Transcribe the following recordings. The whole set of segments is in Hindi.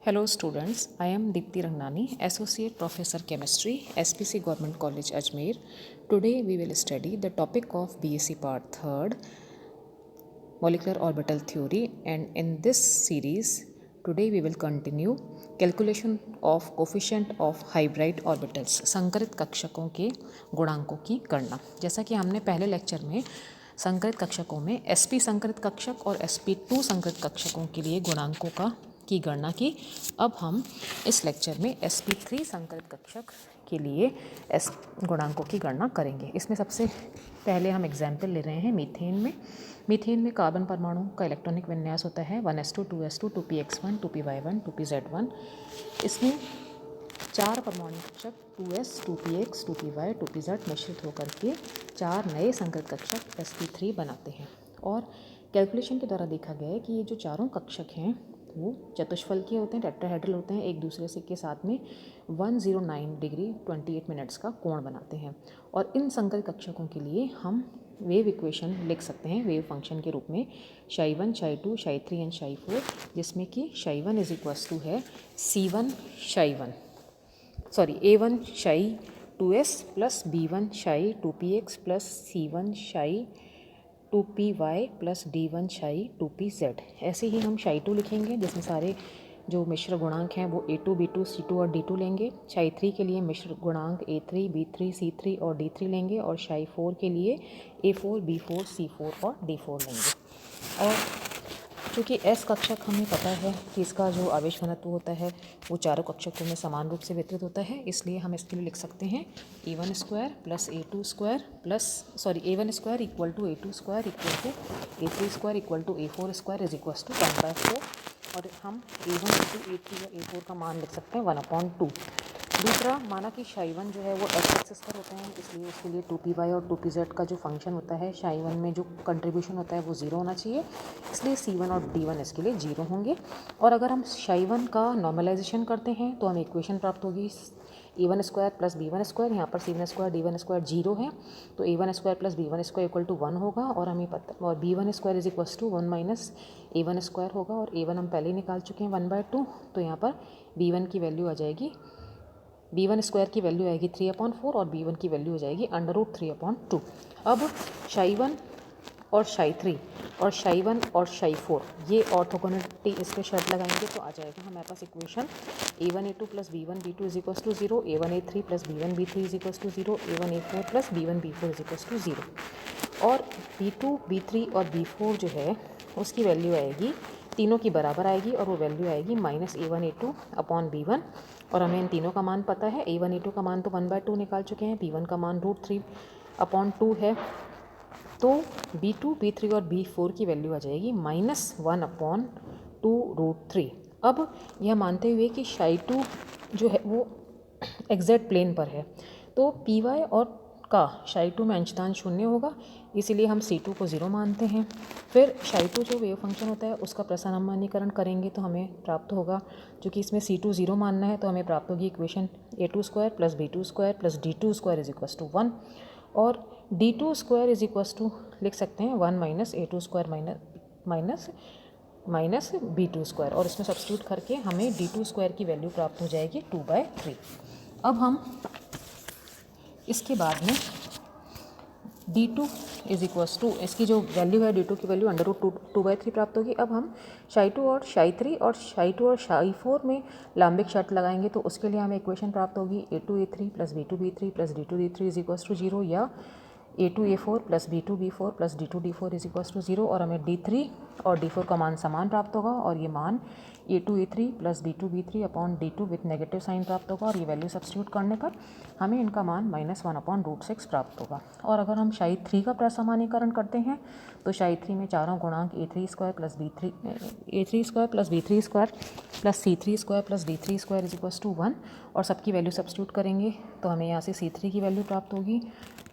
Hello students, I am Deepti Rangnani, Associate Professor Chemistry, SPC Government College Ajmer. Today we will study the topic of BSc Part 3rd, Molecular Orbital Theory, and in this series, today we will continue calculation of coefficient of hybrid orbitals, संकरित कक्षकों के गुणांकों की गणना। जैसा कि हमने पहले लेक्चर में संकरित कक्षकों में sp संकरित कक्षक और sp2 संकरित कक्षकों के लिए गुणांकों की गणना की। अब हम इस लेक्चर में sp3 संकरित कक्षक के लिए गुणांकों की गणना करेंगे। इसमें सबसे पहले हम एग्जाम्पल ले रहे हैं मीथेन में कार्बन परमाणु का इलेक्ट्रॉनिक विन्यास होता है 1s2 2s2 2px1 2py1 2pz1। इसमें 4 परमाणु कक्षक 2s 2px 2py 2pz मिश्रित होकर के 4 नए संकरित कक्षक sp3 बनाते हैं। और कैलकुलेशन के द्वारा देखा गया है कि ये जो चारों कक्षक हैं वो चतुष्फलकीय होते हैं, टेट्राहेड्रल होते हैं, एक दूसरे से के साथ में 109 डिग्री 28 मिनट्स का कोण बनाते हैं। और इन संकरित कक्षकों के लिए हम वेव इक्वेशन लिख सकते हैं वेव फंक्शन के रूप में ψ1 ψ2 ψ3 एंड ψ4, जिसमें कि ψ1 इज इक्वल्स टू है a1 ψ 2s plus b1 ψ 2px plus c1 ψ 2py plus d1 ψ 2pz। ऐसे ही हम ψ2 लिखेंगे जिसमें सारे जो मिश्र गुणांक हैं वो a2 b2 c2 और d2 लेंगे। ψ3 के लिए मिश्र गुणांक a3 b3 c3 और d3 लेंगे। और ψ4 के लिए a4 b4 c4 और d4 लेंगे। और क्योंकि S कक्षक हमें पता है कि इसका जो आवेश घनत्व होता है वो चारों कक्षकों में समान रूप से वितरित होता है, इसलिए हम इसके लिए लिख सकते हैं a1 square plus a2 square a1 square equal to a2 square equal to a3 square equal to a4 square is equal to 1/4। और हम a1 a2 a3 या a4 का मान लिख सकते हैं 1/2। दूसरा, माना कि ψ1 जो है वो x एक्सिस पर होता है, इसलिए उसके लिए 2py और 2pz का जो फंक्शन होता है ψ1 में जो कंट्रीब्यूशन होता है वो 0 होना चाहिए, इसलिए c1 और d1 इसके लिए 0 होंगे। और अगर हम ψ1 का नॉर्मलाइजेशन करते हैं तो हमें इक्वेशन प्राप्त होगी a1 square plus b1 square, यहाँ पर c1 स्क्वायर d1 स्क्वायर 0 है तो a1 square plus b1 square equal to 1 होगा। और हमें पता और b1 square is equals to 1 minus a1 square होगा। और a1 हम पहले ही निकाल चुके हैं 1/2, तो यहाँ पर b1 की वैल्यू आ जाएगी b1 स्क्वायर की वैल्यू आएगी 3/4 और b1 की वैल्यू हो जाएगी √3/2। अब ψ1 और ψ3 और ψ1 और ψ4 ये ऑर्थोगोनलिटी इस पर शर्त लगाएंगे तो आ जाएगा हमारे पास equation a1 a2 plus b1 b2 is equals to 0, a1 a3 plus b1 b3 is equals to 0, a1 a4 plus b1 b4 is equals to 0। और b2 b3 और b4 जो है उसकी वैल्यू आएगी, तीनों की बराबर आएगी और वो वैल्यू आएगी minus a1 a2 upon b1। और हमें इन तीनों का मान पता है, a1 a2 का मान तो 1/2 निकाल चुके हैं, b1 का मान √3/2 है, तो b2 b3 और b4 की वैल्यू आ जाएगी -1/2√3। अब यह मानते हुए कि ψ2 जो है वो एग्जैक्ट प्लेन पर है तो py और का ψ2 में अंशदान 0 होगा, इसीलिए हम c2 को 0 मानते हैं। फिर ψ2 जो वेव फंक्शन होता है उसका प्रसामान्यीकरण करेंगे तो हमें प्राप्त होगा, जो कि इसमें c2 0 मानना है तो हमें प्राप्त होगी equation a2 square plus b2 square plus d2 square is equals to 1। और d2 square is equals to लिख सकते हैं 1 minus a2 square minus b2 square, और इसमें सब्स्टिट्यूट करके हमें d2 स्क्वायर की वैल्यू प्राप्त हो जाएगी 2/3। अब हम इसके बाद में d2 इज इक्वल्स टू इसकी जो वैल्यू है d2 की वैल्यू √2/3 प्राप्त होगी। अब हम ψ2 और ψ3 और ψ2 और ψ4 में लांबिक शर्त लगाएंगे तो उसके लिए हमें इक्वेशन प्राप्त होगी a2 a3 plus b2 b3 plus d2 d3 is equals to 0 या a2 a4 plus b2 b4 plus d2 d4 is equals to 0। और हमें d3 और d4 का मान समान प्राप्त होगा और ये मान a2 a3 plus b2 b3 upon d2 with negative sign प्राप्त होगा, और ये वैल्यू सब्स्टिट्यूट करने पर हमें इनका मान -1/√6 प्राप्त होगा। और अगर हम ψ3 का प्रसामान्यीकरण करते हैं तो ψ3 में चारों गुणांक a3 square plus b3 square plus c3 square plus d3 square is equals to 1, और सबकी वैल्यू सब्स्टिट्यूट करेंगे तो हमें यहाँ से c3 की वैल्यू प्राप्त होगी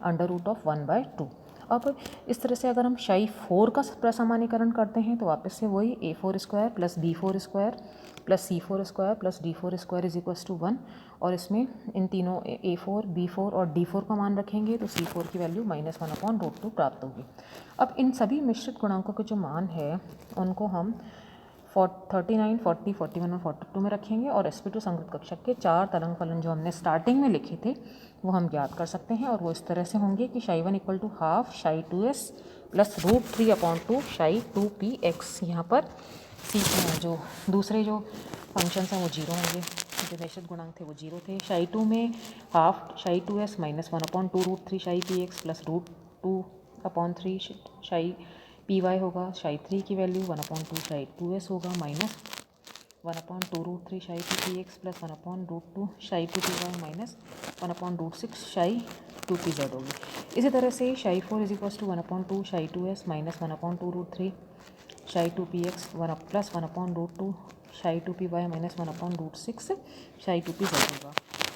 √1/2। अब इस तरह से अगर हम ψ4 का प्रसामान्यीकरण करते हैं तो वापस से वही a4 square plus b4 square plus c4 square plus d4 square is equals to 1, और इसमें इन तीनों a4 b4 और d4 का मान रखेंगे तो c4 की वैल्यू -1/√2 प्राप्त होगी। अब इन सभी मिश्रित गुणांकों के जो मान है उनको हम 39, 40, 41 और 42 में रखेंगे और sp2 संगत कक्षक के 4 तरंग फलन जो हमने स्टार्टिंग में लिखे थे वो हम याद कर सकते हैं। और वो इस तरह से होंगे कि ψ1 equal to half ψ2s plus √3/2 ψ2px। यहाँ पर सी जो दूसरे जो फंक्शंस हैं वो 0 होंगे, जो निश्चित गुणांक थे वो 0 थे। ψ2 में half ψ2s minus 1/2 √3 ψpx plus √2/3 ψpy होगा। ψ3 की वैल्यू 1/2 ψ2s होगा minus 1/2 √3 ψpx plus 1/2 ψ2py minus 1/6 ψ2pz होगी। इसी तरह से ψ4 is equal to 1/2 ψ2s minus 1/2 √3 ψ2px plus 1/2 ψ2py minus 1/6 ψ2pz होगा।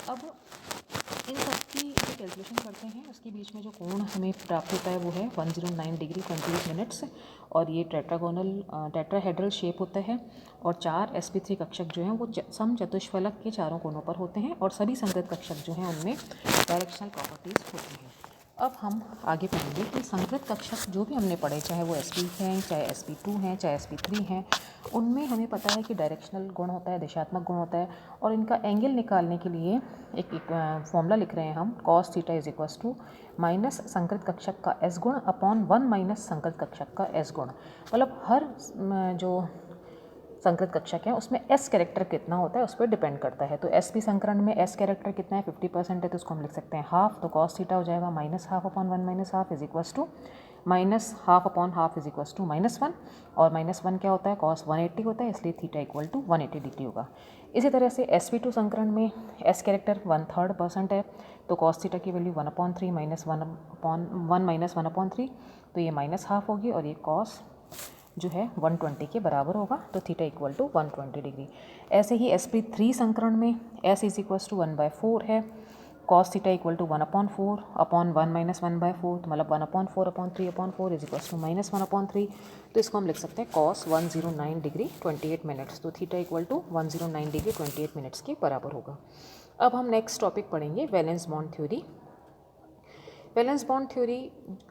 अब इन सब की जो कैलकुलेशन करते हैं उसके बीच में जो कोण हमें प्राप्त होता है वो है 109 डिग्री 28 मिनट्स। और ये टेट्राहेड्रल शेप होता है और 4 sp3 कक्षक जो हैं वो समचतुष्फलक के चारों कोनों पर होते हैं और सभी संगत कक्षक जो हैं उनमें डायरेक्शनल प्रॉपर्टीज़ होती हैं। अब हम आगे पढ़ेंगे कि संगत कक्षक जो भी हमने पढ़े, चाहे वो sp हैं, चाहे sp2 हैं, चाहे sp3 हैं, उनमें हमें पता है कि डायरेक्शनल गुण होता है, दिशात्मक गुण होता है। और इनका एंगल निकालने के लिए एक फॉर्मूला लिख रहे हैं हम, cos theta is equal to minus संगत कक्षक का s गुण अपॉन 1 माइनस संगत कक्षक का s गुण। मतलब हर जो संकृत कक्षक है उसमें s कैरेक्टर कितना होता है उस पर डिपेंड करता है। तो sp संकरण में s कैरेक्टर कितना है 50% है, तो उसको हम लिख सकते हैं हाफ। तो cos थीटा हो जाएगा minus half upon 1 minus half is equals to minus half upon half is equals to -1। और -1 क्या होता है, cos 180 होता है, इसलिए थीटा इक्वल टू 180 डिग्री होगा। इसी तरह से sp2 संकरण में s कैरेक्टर 1/3% है, तो cos थीटा की वैल्यू 1/3 माइनस 1/1 माइनस 1/3, तो ये माइनस हाफ होगी और ये cos जो है 120 के बराबर होगा, तो थीटा इक्वल टू 120 डिग्री। ऐसे ही sp3 संकरण में s इज इक्वल टू 1/4 है, cos theta equal to 1/4 upon 1 minus 1/4, तो मतलब 1/4 upon 3/4 is equal to minus 1/3। तो इसको हम लिख सकते हैं cos 109 डिग्री 28 मिनट्स, तो theta equal to 109 degree 28 minutes के बराबर होगा। अब हम नेक्स्ट टॉपिक पढ़ेंगे valence bond theory. Valence bond theory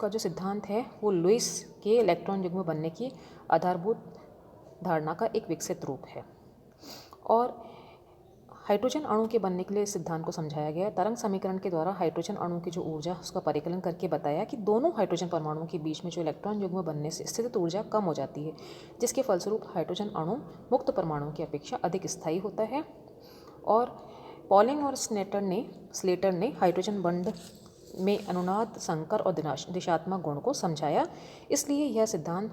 का जो सिद्धांत है वो लुईस के इलेक्ट्रॉन युग्म बनने की आधारभूत धारणा का एक विकसित रूप है। और हाइड्रोजन अणु के बनने के लिए इस सिद्धांत को समझाया गया। तरंग समीकरण के द्वारा हाइड्रोजन अणु की जो ऊर्जा उसका परिकलन करके बताया कि दोनों हाइड्रोजन परमाणुओं के बीच में जो इलेक्ट्रॉन युग्म बनने से स्थित ऊर्जा कम हो जाती है, जिसके फलस्वरूप हाइड्रोजन अणु मुक्त परमाणुओं की अपेक्षा अधिक स्थायी होता है। और पॉलिंग और स्लेटर ने हाइड्रोजन बंध में अनुनाद, संकर और दिशात्मक गुण को समझाया। इसलिए यह सिद्धांत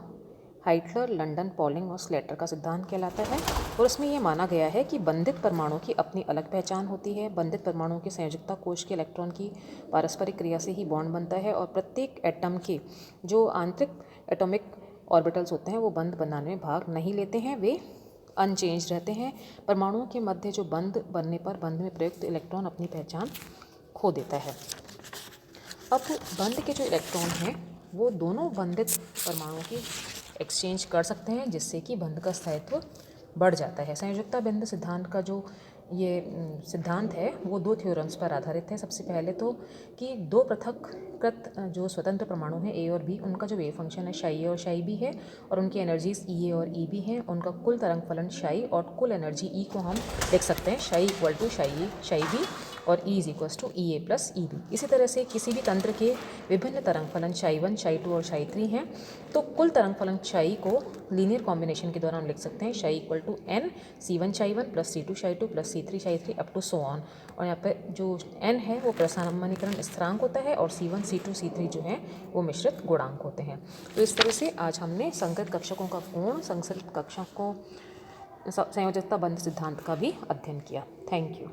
हाइटलर, लंडन, पॉलिंग और स्लेटर का सिद्धांत कहलाता है। और उसमें यह माना गया है कि बंधित परमाणु की अपनी अलग पहचान होती है। बंधित परमाणु की संयोजकता कोश के इलेक्ट्रॉन की पारस्परिक क्रिया से ही बॉन्ड बनता है और प्रत्येक एटम के जो आंतरिक एटॉमिक ऑर्बिटल्स होते हैं वो बंध बनाने में भाग नहीं लेते हैं, वे अनचेंज रहते हैं। परमाणुओं के मध्य जो बंध बनने पर बंध में प्रयुक्त इलेक्ट्रॉन अपनी पहचान खो देता है। अब बंध के जो इलेक्ट्रॉन हैं वो दोनों बंधित परमाणुओं की एक्सचेंज कर सकते हैं, जिससे कि बंध का स्थायित्व बढ़ जाता है। संयोजकता बंध सिद्धांत का जो ये सिद्धांत है वो 2 थ्योरम्स पर आधारित है। सबसे पहले तो कि 2 पृथककृत जो स्वतंत्र परमाणु हैं ए और बी, उनका जो वेव फंक्शन है ψ ए और ψ बी है और उनकी एनर्जीज ई ए और ई बी हैं। उनका कुल तरंग फलन ψ और कुल एनर्जी ई को हम लिख सकते हैं ψ इक्वल टू ψ ए ψ बी और E is equals to E A plus E B. इसी तरह से किसी भी तंत्र के विभिन्न तरंग फलन ψ1, ψ2 और ψ3 हैं, तो कुल तरंग फलन ψ को लीनियर कॉम्बिनेशन के द्वारा हम लिख सकते हैं ψ equal to n c1 ψ1 plus c2 ψ2 plus c3 ψ3 up to so on. और यहाँ पर जो n है वो प्रसामान्यीकरण स्थिरांक होता है और c1 c2 c3 जो है वो मिश्रित गुणांक होते हैं। तो इस तरह से आज हमने संगत कक्षकों का कोण, संगत कक्षकों संयोजकता बंध सिद्धांत का भी अध्ययन किया। Thank you.